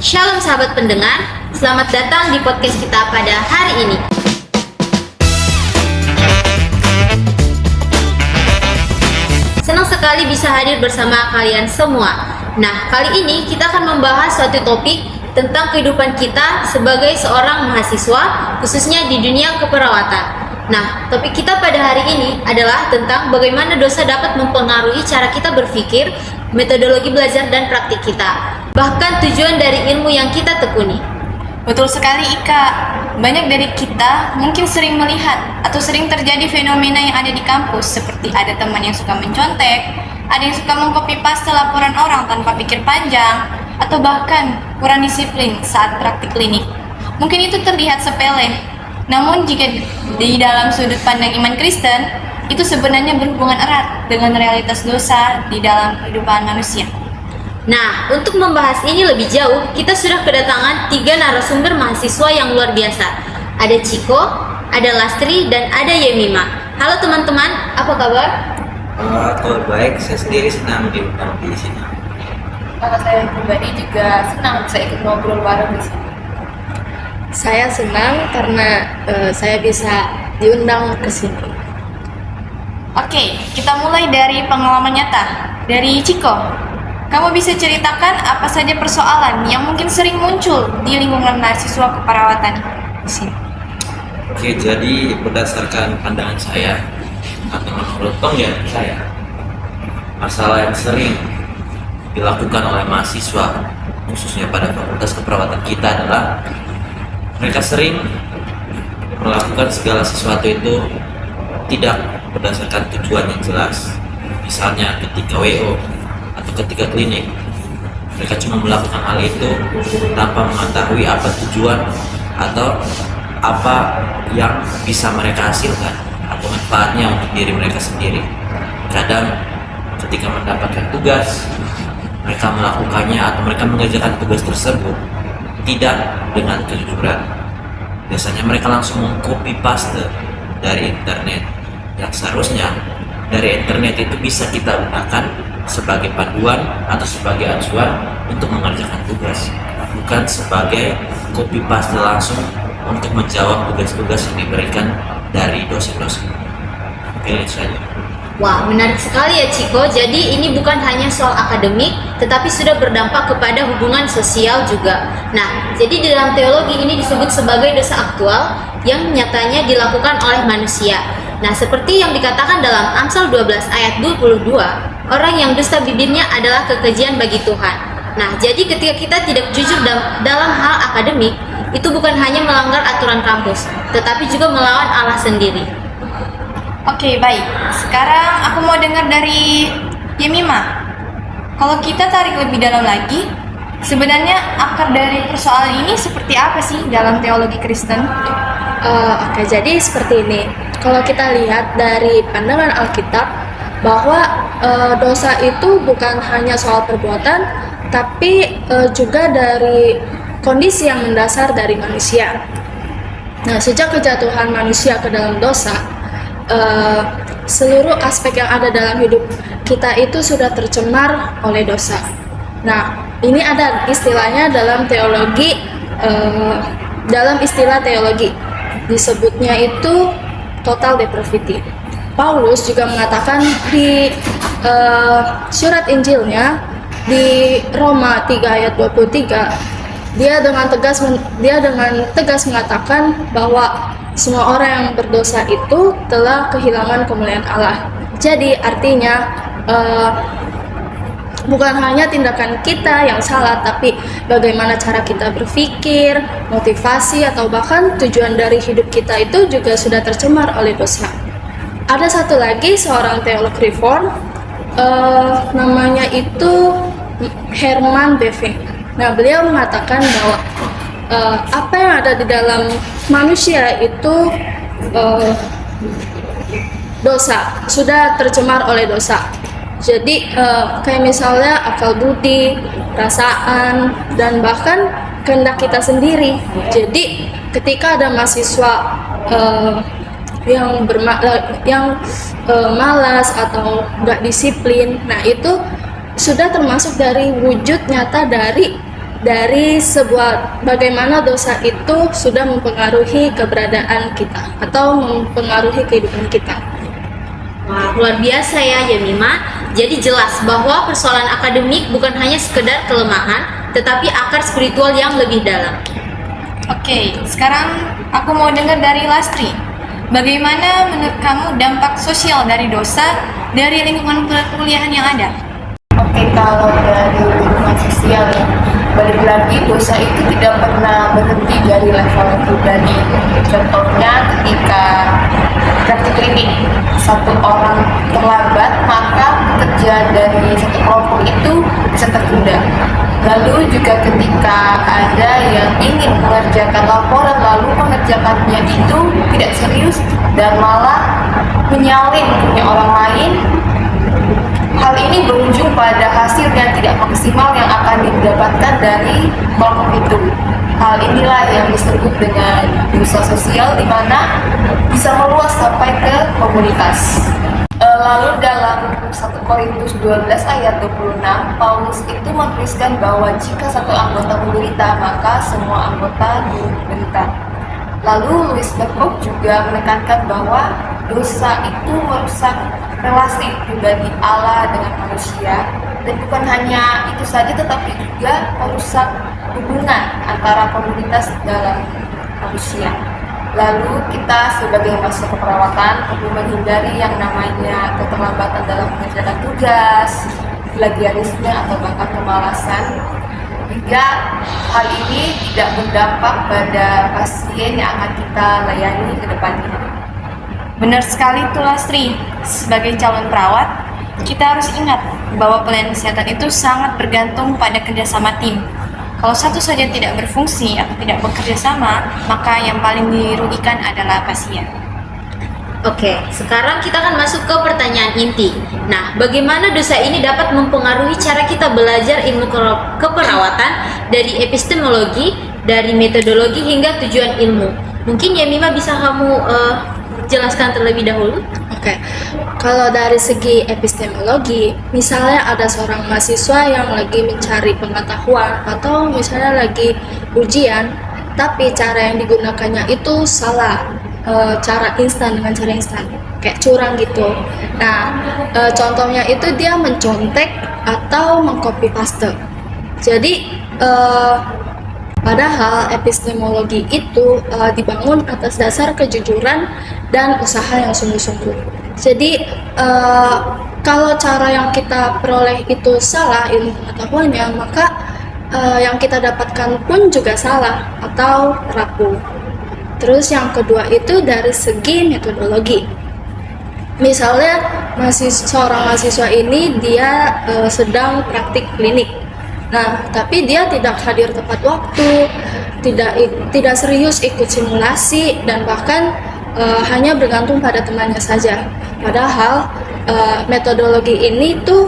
Shalom sahabat pendengar, selamat datang di podcast kita pada hari ini. Senang sekali bisa hadir bersama kalian semua. Nah, kali ini kita akan membahas suatu topik tentang kehidupan kita sebagai seorang mahasiswa, khususnya di dunia keperawatan. Nah, topik kita pada hari ini adalah tentang bagaimana dosa dapat mempengaruhi cara kita berpikir, metodologi belajar dan praktik kita, bahkan tujuan dari ilmu yang kita tekuni. Betul sekali Ika, banyak dari kita mungkin sering melihat atau sering terjadi fenomena yang ada di kampus, seperti ada teman yang suka mencontek, ada yang suka mengcopy paste laporan orang tanpa pikir panjang, atau bahkan kurang disiplin saat praktik klinik. Mungkin itu terlihat sepele, namun jika di dalam sudut pandang iman Kristen, itu sebenarnya berhubungan erat dengan realitas dosa di dalam kehidupan manusia. Nah, untuk membahas ini lebih jauh, kita sudah kedatangan 3 narasumber mahasiswa yang luar biasa. Ada Ciko, ada Lastri, dan ada Yemima. Halo teman-teman, apa kabar? Kabar baik, saya sendiri senang diundang di sini. Kalau saya pribadi juga senang bisa ikut ngobrol bareng di sini. Saya senang karena saya bisa diundang ke sini. Oke, kita mulai dari pengalaman nyata. Dari Ciko, kamu bisa ceritakan apa saja persoalan yang mungkin sering muncul di lingkungan mahasiswa keperawatan di sini? Oke, jadi berdasarkan pandangan saya atau menurut penglihatan saya, masalah yang sering dilakukan oleh mahasiswa khususnya pada fakultas keperawatan kita adalah mereka sering melakukan segala sesuatu itu tidak berdasarkan tujuan yang jelas. Misalnya ketika WO atau ketika klinik, mereka cuma melakukan hal itu tanpa mengetahui apa tujuan atau apa yang bisa mereka hasilkan atau manfaatnya untuk diri mereka sendiri. Kadang ketika mendapatkan tugas, mereka melakukannya atau mereka mengerjakan tugas tersebut tidak dengan kejujuran. Biasanya mereka langsung mengcopy paste dari internet, yang seharusnya dari internet itu bisa kita gunakan sebagai panduan atau sebagai acuan untuk mengerjakan tugas, bukan sebagai copy paste langsung untuk menjawab tugas-tugas yang diberikan dari dosen-dosen. Oke, itu saja. Wah, menarik sekali ya Ciko. Jadi ini bukan hanya soal akademik, tetapi sudah berdampak kepada hubungan sosial juga. Nah, jadi di dalam teologi ini disebut sebagai dosa aktual yang nyatanya dilakukan oleh manusia. Nah, seperti yang dikatakan dalam Amsal 12 ayat 22, orang yang dusta bibirnya adalah kekejian bagi Tuhan. Nah, jadi ketika kita tidak jujur dalam hal akademik, itu bukan hanya melanggar aturan kampus, tetapi juga melawan Allah sendiri. Oke, baik. Sekarang aku mau dengar dari Yemima. Kalau kita tarik lebih dalam lagi, sebenarnya akar dari persoalan ini seperti apa sih dalam teologi Kristen? Oke, jadi seperti ini. Kalau kita lihat dari pandangan Alkitab, bahwa dosa itu bukan hanya soal perbuatan, tapi juga dari kondisi yang mendasar dari manusia. Nah, sejak kejatuhan manusia ke dalam dosa, seluruh aspek yang ada dalam hidup kita itu sudah tercemar oleh dosa. Nah, ini ada istilahnya dalam teologi, dalam istilah teologi disebutnya itu total depravity. Paulus juga mengatakan di surat Injilnya di Roma 3 ayat 23, dia dengan tegas mengatakan bahwa semua orang yang berdosa itu telah kehilangan kemuliaan Allah. Jadi artinya bukan hanya tindakan kita yang salah, tapi bagaimana cara kita berpikir, motivasi, atau bahkan tujuan dari hidup kita itu juga sudah tercemar oleh dosa. Ada satu lagi seorang teolog reform, namanya itu Herman Bavinck. Nah, beliau mengatakan bahwa apa yang ada di dalam manusia itu dosa, sudah tercemar oleh dosa. Jadi kayak misalnya akal budi, perasaan, dan bahkan kehendak kita sendiri. Jadi ketika ada mahasiswa yang malas atau nggak disiplin, nah itu sudah termasuk dari wujud nyata dari dari sebuah bagaimana dosa itu sudah mempengaruhi keberadaan kita atau mempengaruhi kehidupan kita. Wah, luar biasa ya Yemima. Jadi jelas bahwa persoalan akademik bukan hanya sekedar kelemahan, tetapi akar spiritual yang lebih dalam. Oke, sekarang aku mau dengar dari Lastri. Bagaimana menurut kamu dampak sosial dari dosa dari lingkungan perkuliahan yang ada? Oke, kalau dari lingkungan sosial ya, balik lagi dosa itu tidak pernah berhenti dari level pribadi. Contohnya ketika praktik klinik, satu orang terlambat, maka pekerjaan dari satu kelompok itu bisa tertunda. Lalu juga ketika ada yang ingin mengerjakan laporan lalu mengerjakannya itu tidak serius dan malah menyalin punya orang lain, hal ini berujung pada hasil yang tidak maksimal yang akan didapatkan dari kelompok itu. Hal inilah yang disebut dengan dosa sosial, di mana bisa meluas sampai ke komunitas. Lalu dalam 1 Korintus 12 ayat 26, Paulus itu menuliskan bahwa jika satu anggota menderita, maka semua anggota menderita. Lalu Louis Berkoup juga menekankan bahwa dosa itu merusak relasi pribadi Allah dengan manusia, dan bukan hanya itu saja tetapi juga merusak hubungan antara komunitas dalam manusia. Lalu kita sebagai mahasiswa keperawatan perlu menghindari yang namanya keterlambatan dalam mengerjakan tugas, plagiarisme atau bahkan kemalasan, hingga hal ini tidak berdampak pada pasien yang akan kita layani ke depannya. Benar sekali tuh Lastri, sebagai calon perawat, kita harus ingat bahwa pelayanan kesehatan itu sangat bergantung pada kerjasama tim. Kalau satu saja tidak berfungsi atau tidak bekerja sama, maka yang paling dirugikan adalah pasien. Oke, sekarang kita akan masuk ke pertanyaan inti. Nah, bagaimana dosa ini dapat mempengaruhi cara kita belajar ilmu keperawatan dari epistemologi, dari metodologi hingga tujuan ilmu? Mungkin Yemima bisa kamu jelaskan terlebih dahulu. Oke, kalau dari segi epistemologi, misalnya ada seorang mahasiswa yang lagi mencari pengetahuan atau misalnya lagi ujian, tapi cara yang digunakannya itu salah, cara instan dengan cara instan, kayak curang gitu. Nah, contohnya itu dia mencontek atau mengcopy paste. Jadi, padahal epistemologi itu dibangun atas dasar kejujuran dan usaha yang sungguh-sungguh. Jadi kalau cara yang kita peroleh itu salah ilmu pengetahuannya, maka yang kita dapatkan pun juga salah atau rapuh. Terus yang kedua itu dari segi metodologi. Misalnya seorang mahasiswa ini dia sedang praktik klinik. Nah, tapi dia tidak hadir tepat waktu, tidak serius ikut simulasi, dan bahkan hanya bergantung pada temannya saja. Padahal metodologi ini tuh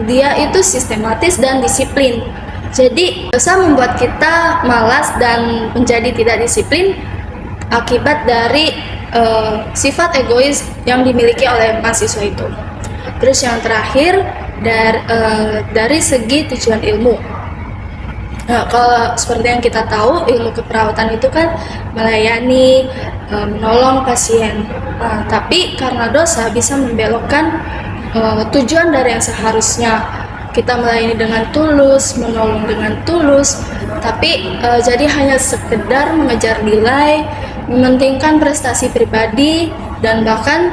dia itu sistematis dan disiplin. Jadi bisa membuat kita malas dan menjadi tidak disiplin akibat dari sifat egois yang dimiliki oleh mahasiswa itu. Terus yang terakhir dari segi tujuan ilmu. Nah, kalau seperti yang kita tahu, ilmu keperawatan itu kan melayani, menolong pasien. Tapi karena dosa bisa membelokkan tujuan dari yang seharusnya kita melayani dengan tulus, menolong dengan tulus, tapi jadi hanya sekedar mengejar nilai, mementingkan prestasi pribadi, dan bahkan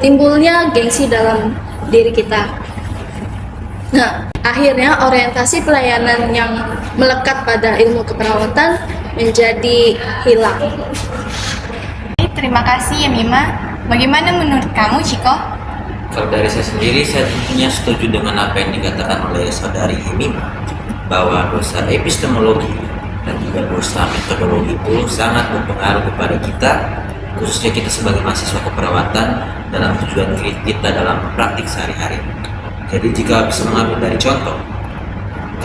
timbulnya gengsi dalam diri kita. Nah, akhirnya orientasi pelayanan yang melekat pada ilmu keperawatan menjadi hilang. Terima kasih Yemima. Bagaimana menurut kamu, Ciko? Kalau dari saya sendiri, saya tentunya setuju dengan apa yang dikatakan oleh saudari Yemima, bahwa dosa epistemologi dan juga dosa metodologi itu sangat berpengaruh kepada kita, khususnya kita sebagai mahasiswa keperawatan dalam tujuan kita dalam praktik sehari-hari. Jadi jika bisa mengambil dari contoh,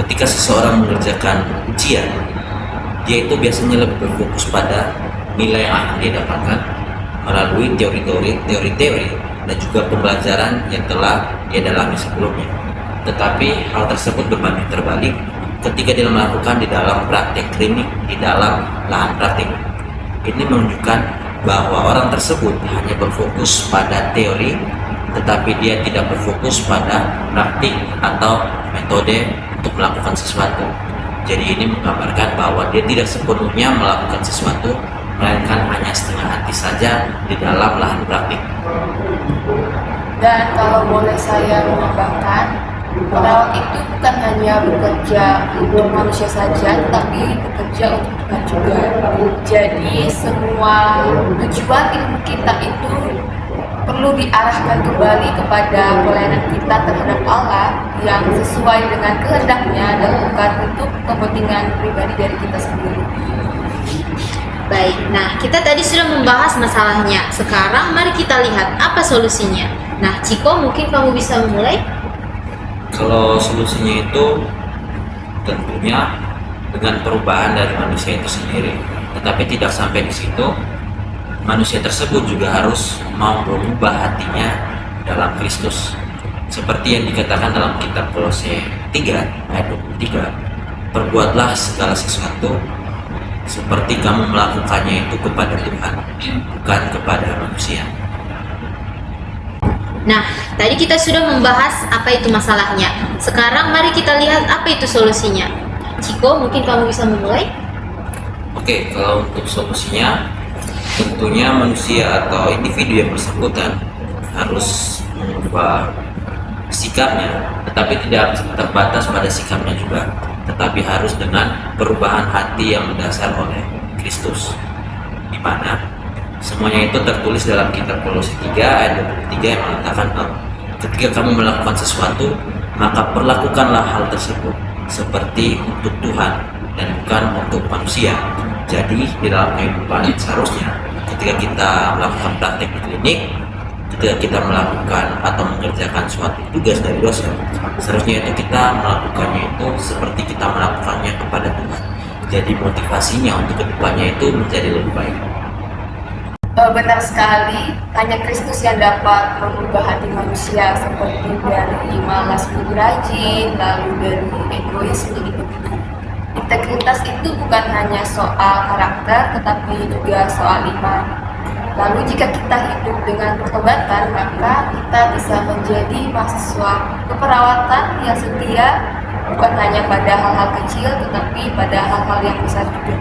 ketika seseorang mengerjakan ujian, dia itu biasanya lebih berfokus pada nilai yang akan dia dapatkan melalui teori-teori dan juga pembelajaran yang telah dia dalami sebelumnya. Tetapi hal tersebut berbanding terbalik ketika dia melakukan di dalam praktik klinik, di dalam lahan praktik. Ini menunjukkan bahwa orang tersebut hanya berfokus pada teori, tetapi dia tidak berfokus pada praktik atau metode untuk melakukan sesuatu. Jadi ini menggambarkan bahwa dia tidak sepenuhnya melakukan sesuatu, melainkan hanya setengah hati saja di dalam lahan praktik. Dan kalau boleh saya menambahkan, perawat itu bukan hanya bekerja untuk manusia saja, tapi bekerja untuk Tuhan juga. Jadi semua tujuan ilmu kita itu perlu diarahkan kembali kepada pelayanan kita terhadap Allah yang sesuai dengan kehendaknya dan bukan untuk kepentingan pribadi dari kita sendiri. Baik, nah kita tadi sudah membahas masalahnya. Sekarang mari kita lihat apa solusinya. Nah, Ciko, mungkin kamu bisa memulai? Kalau solusinya itu tentunya dengan perubahan dari manusia itu sendiri. Tetapi tidak sampai di situ, manusia tersebut juga harus mau berubah hatinya dalam Kristus. Seperti yang dikatakan dalam kitab Kolose 3 ayat 23, perbuatlah segala sesuatu seperti kamu melakukannya itu kepada Tuhan, bukan kepada manusia. Nah, tadi kita sudah membahas apa itu masalahnya. Sekarang mari kita lihat apa itu solusinya. Ciko, mungkin kamu bisa memulai? Oke, kalau untuk solusinya, tentunya manusia atau individu yang bersangkutan harus mengubah sikapnya, tetapi tidak terbatas pada sikapnya juga, tetapi harus dengan perubahan hati yang mendasar oleh Kristus, di mana semuanya itu tertulis dalam kitab Kolose 3 ayat 23 yang mengatakan, ketika kamu melakukan sesuatu, maka perlakukanlah hal tersebut seperti untuk Tuhan dan bukan untuk manusia. Jadi di dalam kehidupan seharusnya ketika kita melakukan praktek di klinik, ketika kita melakukan atau mengerjakan suatu tugas dari dosen, seharusnya itu kita melakukannya itu seperti kita melakukannya kepada Tuhan. Jadi motivasinya untuk kedepannya itu menjadi lebih baik. Benar sekali, hanya Kristus yang dapat mengubah hati manusia seperti dari malas menjadi rajin, lalu dari egois menjadi begitu. Integritas itu bukan hanya soal karakter, tetapi juga soal iman. Lalu jika kita hidup dengan pertobatan, maka kita bisa menjadi mahasiswa keperawatan yang setia, bukan hanya pada hal-hal kecil, tetapi pada hal-hal yang besar juga.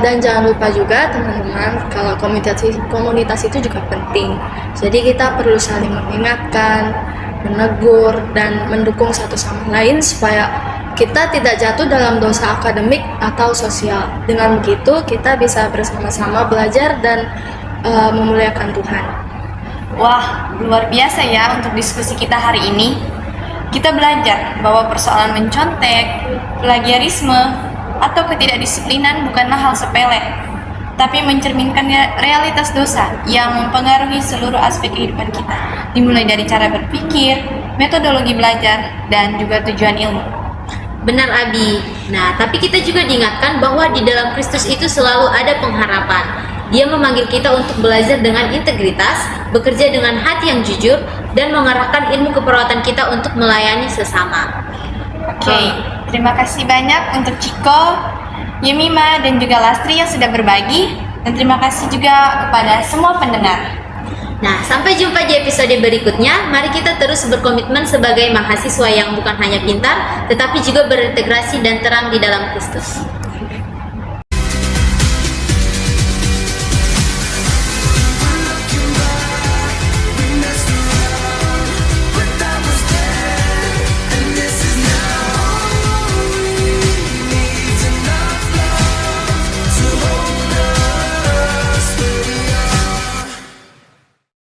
Dan jangan lupa juga teman-teman, kalau komunitas itu juga penting. Jadi kita perlu saling mengingatkan, menegur, dan mendukung satu sama lain supaya kita tidak jatuh dalam dosa akademik atau sosial. Dengan begitu kita bisa bersama-sama belajar dan memuliakan Tuhan. Wah, luar biasa ya untuk diskusi kita hari ini. Kita belajar bahwa persoalan mencontek, plagiarisme, atau ketidakdisiplinan bukanlah hal sepele, tapi mencerminkan realitas dosa yang mempengaruhi seluruh aspek kehidupan kita, dimulai dari cara berpikir, metodologi belajar, dan juga tujuan ilmu. Benar, Abi. Nah, tapi kita juga diingatkan bahwa di dalam Kristus itu selalu ada pengharapan. Dia memanggil kita untuk belajar dengan integritas, bekerja dengan hati yang jujur, dan mengarahkan ilmu keperawatan kita untuk melayani sesama. Oke, terima kasih banyak untuk Ciko, Yemima, dan juga Lastri yang sudah berbagi. Dan terima kasih juga kepada semua pendengar. Nah, sampai jumpa di episode berikutnya. Mari kita terus berkomitmen sebagai mahasiswa yang bukan hanya pintar, tetapi juga berintegrasi dan terang di dalam Kristus.